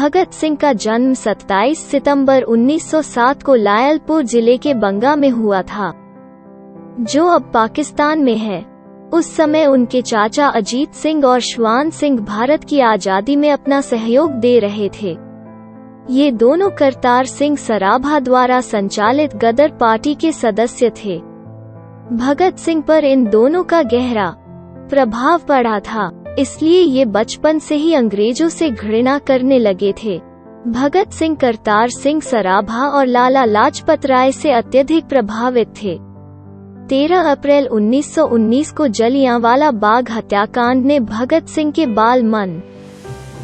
भगत सिंह का जन्म 27 सितंबर 1907 को लायलपुर जिले के बंगा में हुआ था, जो अब पाकिस्तान में है। उस समय उनके चाचा अजीत सिंह और श्वान सिंह भारत की आजादी में अपना सहयोग दे रहे थे। ये दोनों करतार सिंह सराभा द्वारा संचालित गदर पार्टी के सदस्य थे। भगत सिंह पर इन दोनों का गहरा प्रभाव पड़ा था, इसलिए ये बचपन से ही अंग्रेजों से घृणा करने लगे थे। भगत सिंह करतार सिंह सराभा और लाला लाजपत राय से अत्यधिक प्रभावित थे। 13 अप्रैल 1919 को जलियांवाला बाग हत्याकांड ने भगत सिंह के बाल मन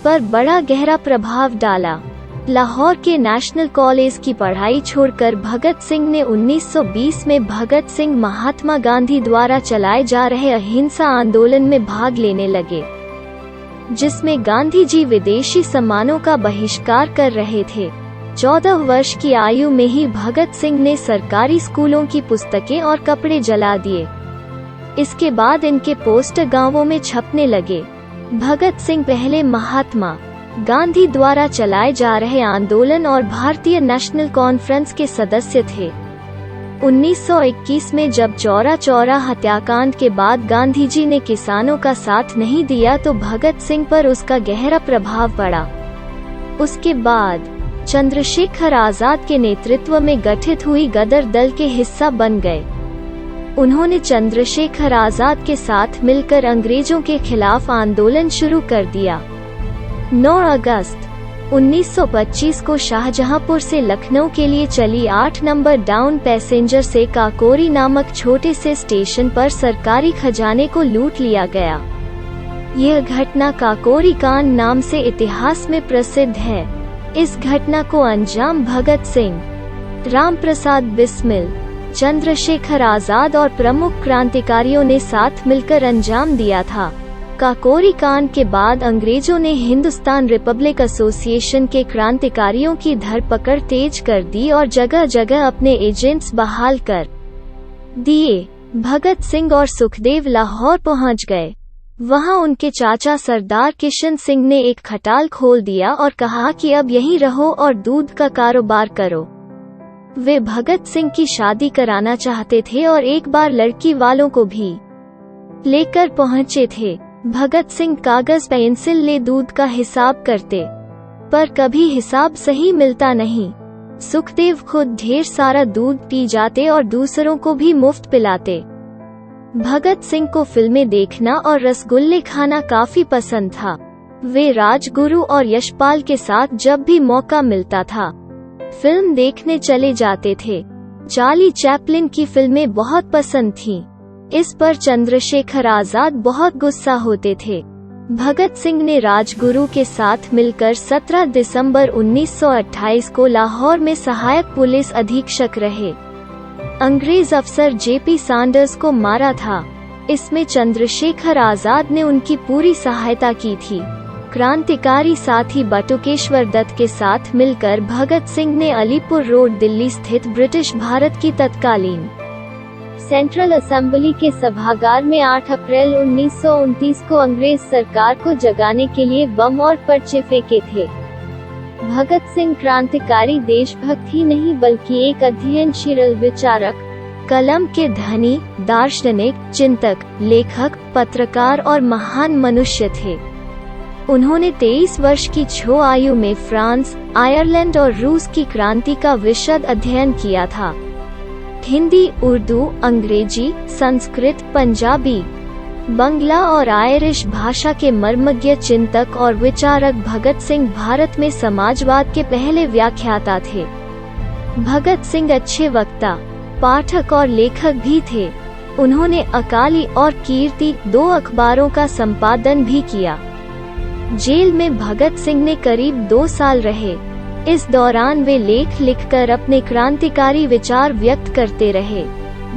पर बड़ा गहरा प्रभाव डाला। लाहौर के नेशनल कॉलेज की पढ़ाई छोड़कर भगत सिंह ने 1920 में भगत सिंह महात्मा गांधी द्वारा चलाए जा रहे अहिंसा आंदोलन में भाग लेने लगे, जिसमें गांधी जी विदेशी सम्मानों का बहिष्कार कर रहे थे। 14 वर्ष की आयु में ही भगत सिंह ने सरकारी स्कूलों की पुस्तकें और कपड़े जला दिए। इसके बाद इनके पोस्टर गांवों में छपने लगे। भगत सिंह पहले महात्मा गांधी द्वारा चलाए जा रहे आंदोलन और भारतीय नेशनल कॉन्फ्रेंस के सदस्य थे। 1921 में जब चौरा चौरा हत्याकांड के बाद गांधी जी ने किसानों का साथ नहीं दिया तो भगत सिंह पर उसका गहरा प्रभाव पड़ा। उसके बाद चंद्रशेखर आजाद के नेतृत्व में गठित हुई गदर दल के हिस्सा बन गए। उन्होंने चंद्रशेखर आजाद के साथ मिलकर अंग्रेजों के खिलाफ आंदोलन शुरू कर दिया। 9 अगस्त 1925 को शाहजहांपुर से लखनऊ के लिए चली 8 नंबर डाउन पैसेंजर से काकोरी नामक छोटे से स्टेशन पर सरकारी खजाने को लूट लिया गया। यह घटना काकोरी कांड नाम से इतिहास में प्रसिद्ध है। इस घटना को अंजाम भगत सिंह, राम प्रसाद बिस्मिल, चंद्रशेखर आजाद और प्रमुख क्रांतिकारियों ने साथ मिलकर अंजाम दिया था। काकोरी कांड के बाद अंग्रेजों ने हिंदुस्तान रिपब्लिक एसोसिएशन के क्रांतिकारियों की धरपकड़ तेज कर दी और जगह जगह अपने एजेंट्स बहाल कर दिए। भगत सिंह और सुखदेव लाहौर पहुंच गए। वहां उनके चाचा सरदार किशन सिंह ने एक खटाल खोल दिया और कहा कि अब यहीं रहो और दूध का कारोबार करो। वे भगत सिंह की शादी कराना चाहते थे और एक बार लड़की वालों को भी लेकर पहुंचे थे। भगत सिंह कागज पेंसिल ले दूध का हिसाब करते, पर कभी हिसाब सही मिलता नहीं। सुखदेव खुद ढेर सारा दूध पी जाते और दूसरों को भी मुफ्त पिलाते। भगत सिंह को फिल्में देखना और रसगुल्ले खाना काफी पसंद था। वे राजगुरु और यशपाल के साथ जब भी मौका मिलता था फिल्म देखने चले जाते थे। चार्ली चैपलिन की फिल्में बहुत पसंद थीं। इस पर चंद्रशेखर आजाद बहुत गुस्सा होते थे। भगत सिंह ने राजगुरु के साथ मिलकर 17 दिसंबर 1928 को लाहौर में सहायक पुलिस अधीक्षक रहे। अंग्रेज अफसर जेपी सैंडर्स को मारा था। इसमें चंद्रशेखर आजाद ने उनकी पूरी सहायता की थी। क्रांतिकारी साथी बटुकेश्वर दत्त के साथ मिलकर भगत सिंह ने अलीपुर रोड दिल्ली स्थित ब्रिटिश भारत की तत्कालीन सेंट्रल असेंबली के सभागार में 8 अप्रैल 1929 को अंग्रेज सरकार को जगाने के लिए बम और पर्चे फेंके थे। भगत सिंह क्रांतिकारी देशभक्त ही नहीं बल्कि एक अध्ययनशील विचारक, कलम के धनी, दार्शनिक, चिंतक, लेखक, पत्रकार और महान मनुष्य थे। उन्होंने 23 वर्ष की छो आयु में फ्रांस, आयरलैंड और रूस की क्रांति का विशद अध्ययन किया था। हिंदी, उर्दू, अंग्रेजी, संस्कृत, पंजाबी, बंगला और आयरिश भाषा के मर्मज्ञ चिंतक और विचारक भगत सिंह भारत में समाजवाद के पहले व्याख्याता थे। भगत सिंह अच्छे वक्ता, पाठक और लेखक भी थे। उन्होंने अकाली और कीर्ति 2 अखबारों का संपादन भी किया। जेल में भगत सिंह ने करीब 2 साल रहे। इस दौरान वे लेख लिखकर अपने क्रांतिकारी विचार व्यक्त करते रहे।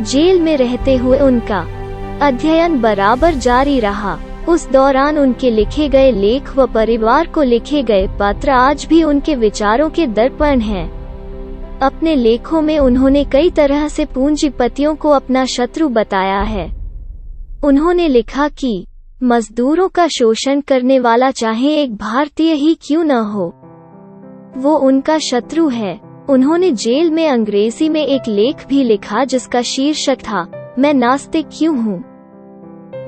जेल में रहते हुए उनका अध्ययन बराबर जारी रहा। उस दौरान उनके लिखे गए लेख व परिवार को लिखे गए पत्र आज भी उनके विचारों के दर्पण हैं। अपने लेखों में उन्होंने कई तरह से पूंजीपतियों को अपना शत्रु बताया है। उन्होंने लिखा कि मजदूरों का शोषण करने वाला चाहे एक भारतीय ही क्यों न हो, वो उनका शत्रु है। उन्होंने जेल में अंग्रेजी में एक लेख भी लिखा जिसका शीर्षक था, मैं नास्तिक क्यों हूँ।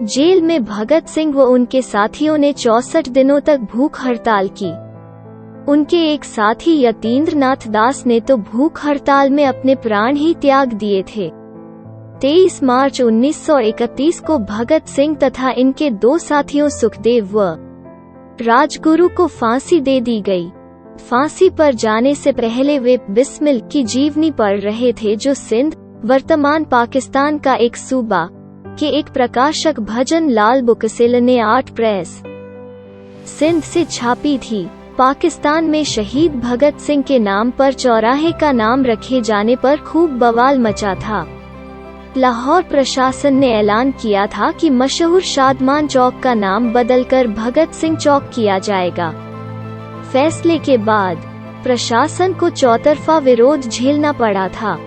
जेल में भगत सिंह व उनके साथियों ने 64 दिनों तक भूख हड़ताल की। उनके एक साथी यतीन्द्र नाथ दास ने तो भूख हड़ताल में अपने प्राण ही त्याग दिए थे। 23 मार्च 1931 को भगत सिंह तथा इनके 2 साथियों सुखदेव व राजगुरु को फांसी दे दी गई। फांसी पर जाने से पहले वे बिस्मिल की जीवनी पढ़ रहे थे, जो सिंध, वर्तमान पाकिस्तान का एक सूबा, के एक प्रकाशक भजन लाल बुकसेल ने 8 प्रेस सिंध से छापी थी। पाकिस्तान में शहीद भगत सिंह के नाम पर चौराहे का नाम रखे जाने पर खूब बवाल मचा था। लाहौर प्रशासन ने ऐलान किया था कि मशहूर शादमान चौक का नाम बदलकर भगत सिंह चौक किया जाएगा। फैसले के बाद प्रशासन को चौतरफा विरोध झेलना पड़ा था।